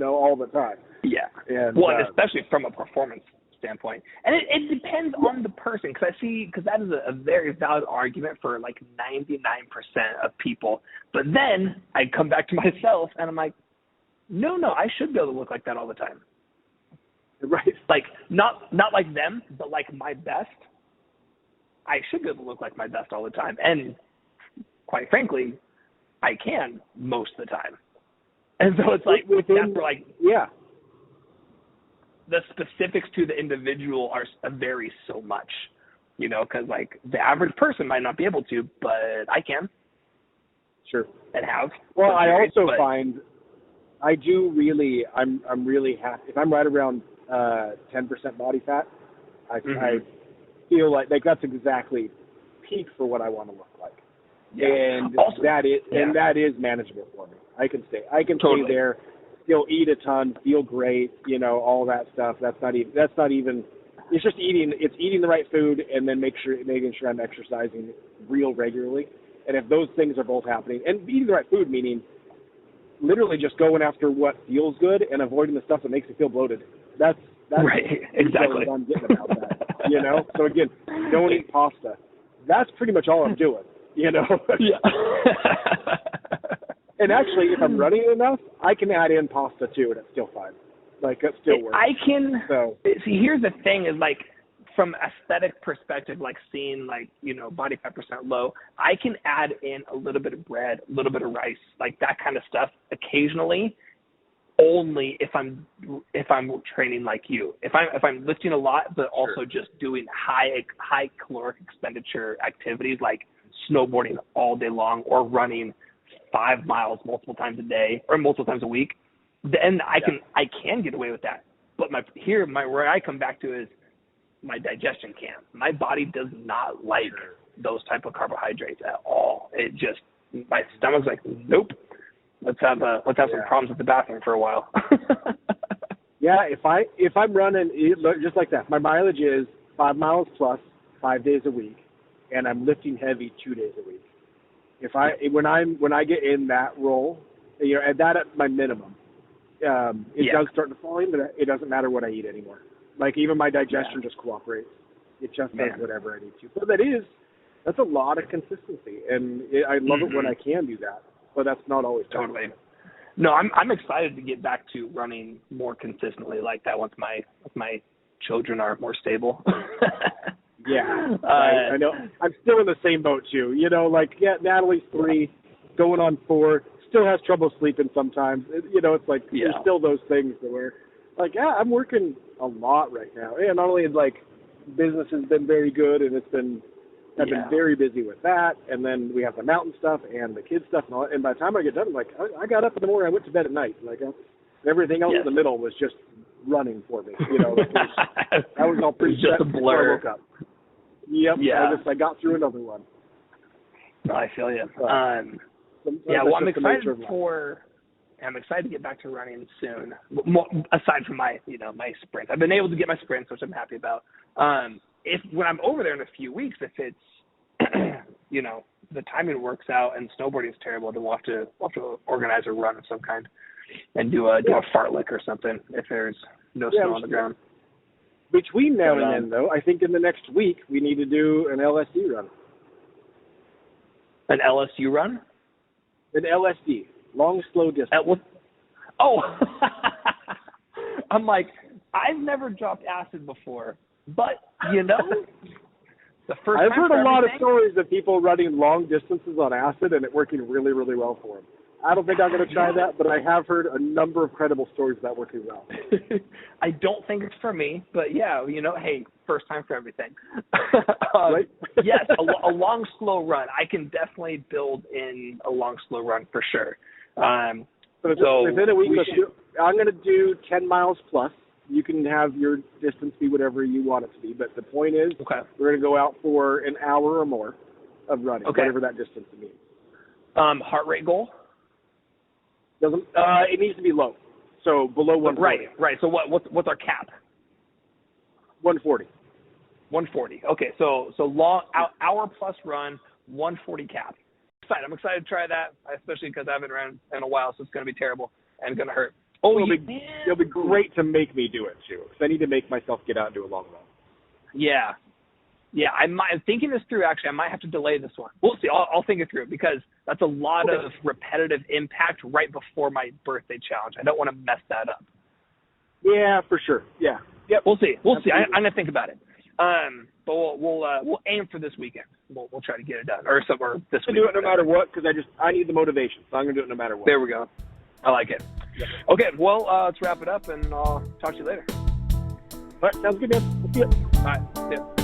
all the time. Yeah. And, and especially from a performance standpoint. And it depends on the person, because that is a very valid argument for like 99% of people. But then I come back to myself and I'm like, no, I should be able to look like that all the time. Right. Like, not like them, but like my best. I should be able to look like my best all the time. And quite frankly, I can most of the time. And so it's like, that's where, like, the specifics to the individual vary so much, because like the average person might not be able to, but I can. Sure. And have. Well, I also find I'm really happy if I'm right around 10% body fat. I feel like that's exactly peak for what I want to look like. Yeah. And awesome. that is manageable for me. I can stay there, still eat a ton, feel great, all that stuff. That's not even it's just eating the right food and then making sure I'm exercising real regularly. And if those things are both happening, and eating the right food meaning literally just going after what feels good and avoiding the stuff that makes you feel bloated. That's right. Exactly what I'm getting about that. So again, don't eat pasta. That's pretty much all I'm doing. Yeah. And actually, if I'm running enough, I can add in pasta too, and it's still fine. Like, it still works. I can. So see, here's the thing: is like from aesthetic perspective, like seeing like body fat percent low, I can add in a little bit of bread, a little bit of rice, like that kind of stuff occasionally. Only if I'm training like you. If I'm lifting a lot, but also just doing high caloric expenditure activities like snowboarding all day long or running 5 miles multiple times a day or multiple times a week, then I can get away with that. But where I come back to is my digestion can't. My body does not like those type of carbohydrates at all. It just, my stomach's like, nope. Let's have some problems with the bathroom for a while. Yeah, if I'm running just like that, my mileage is 5 miles plus 5 days a week, and I'm lifting heavy 2 days a week. When I get in that role, at my minimum, it does start to fall in, but it doesn't matter what I eat anymore. Like even my digestion just cooperates. It just does whatever I need to. So that's a lot of consistency, and I love it when I can do that. But that's not always totally. No, I'm excited to get back to running more consistently like that once my children are more stable. I know. I'm still in the same boat too. Natalie's 3, going on 4, still has trouble sleeping sometimes. It's like there's still those things where, like, I'm working a lot right now. And not only like business has been very good, and I've been very busy with that, and then we have the mountain stuff and the kids stuff and all that. And by the time I get done, I'm like, I got up in the morning, I went to bed at night. Like everything else in the middle was just running for me. That was all pretty just a blur. I woke up. Yep. Yeah. I got through another one. No, I feel you. I'm excited to get back to running soon. More, aside from my sprints, I've been able to get my sprints, which I'm happy about. When I'm over there in a few weeks, if it's the timing works out and snowboarding is terrible, then we'll have to organize a run of some kind and do a fartlek or something if there's no snow on the ground. Between now and then, though, I think in the next week we need to do an LSD run. An LSU run? An LSD, long, slow distance. I'm like, I've never dropped acid before, but the first I've time heard a lot of stories of people running long distances on acid and it working really, really well for them. I don't think I'm going to try that, but I have heard a number of credible stories about working well. I don't think it's for me, but hey, first time for everything. Right? Yes, a long, slow run. I can definitely build in a long, slow run for sure. So within a week, I'm going to do 10 miles plus. You can have your distance be whatever you want it to be, but the point is we're going to go out for an hour or more of running, whatever that distance means. Heart rate goal? It needs to be low, so below 140. Right. So what's our cap? 140. 140. Okay, so long hour plus run, 140 cap. I'm excited to try that, especially because I haven't ran in a while, so it's going to be terrible and going to hurt. Oh, it'll be great to make me do it too, because I need to make myself get out and do a long run. Yeah. I'm thinking this through. Actually, I might have to delay this one. We'll see. I'll think it through, because that's a lot of repetitive impact right before my birthday challenge. I don't want to mess that up. Yeah, for sure. Yeah. Yep. We'll see. I'm gonna think about it. But we'll aim for this weekend. We'll try to get it done, or somewhere this week. Do it no matter what, because I need the motivation, so I'm gonna do it no matter what. There we go. I like it. Yep. Okay, well, let's wrap it up, and I'll talk to you later. All right, sounds good, man. We'll see you. All right, see ya.